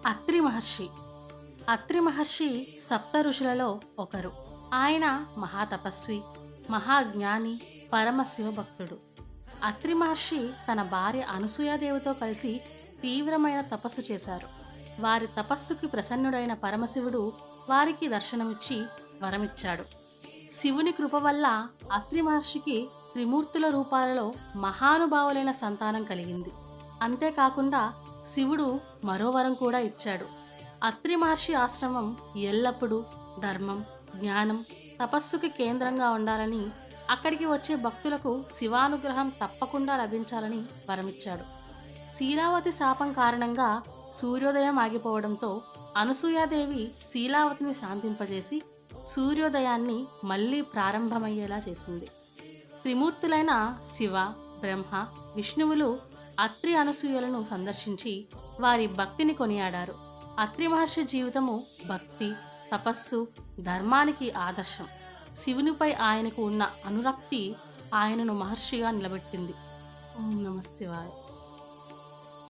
అత్రి మహర్షి. అత్రి మహర్షి సప్త ఋషులలో ఒకరు. ఆయన మహాతపస్వి, మహాజ్ఞాని, పరమశివ భక్తుడు. అత్రి మహర్షి తన భార్య అనసూయాదేవితో కలిసి తీవ్రమైన తపస్సు చేశారు. వారి తపస్సుకి ప్రసన్నుడైన పరమశివుడు వారికి దర్శనమిచ్చి వరమిచ్చాడు. శివుని కృప వల్ల అత్రి మహర్షికి త్రిమూర్తుల రూపాలలో మహానుభావులైన సంతానం కలిగింది. అంతేకాకుండా శివుడు మరో వరం కూడా ఇచ్చాడు. అత్రి మహర్షి ఆశ్రమం ఎల్లప్పుడూ ధర్మం, జ్ఞానం, తపస్సుకి కేంద్రంగా ఉండాలని, అక్కడికి వచ్చే భక్తులకు శివానుగ్రహం తప్పకుండా లభించాలని వరమిచ్చాడు. శీలావతి శాపం కారణంగా సూర్యోదయం ఆగిపోవడంతో అనసూయాదేవి శీలావతిని శాంతింపజేసి సూర్యోదయాన్ని మళ్లీ ప్రారంభమయ్యేలా చేసింది. త్రిమూర్తులైన శివ, బ్రహ్మ, విష్ణువులు అత్రి అనసూయలను సందర్శించి వారి భక్తిని కొనియాడారు. అత్రి మహర్షి జీవితము భక్తి, తపస్సు, ధర్మానికి ఆదర్శం. శివునిపై ఆయనకు ఉన్న అనురక్తి ఆయనను మహర్షిగా నిలబెట్టింది. ఓం నమః శివాయ.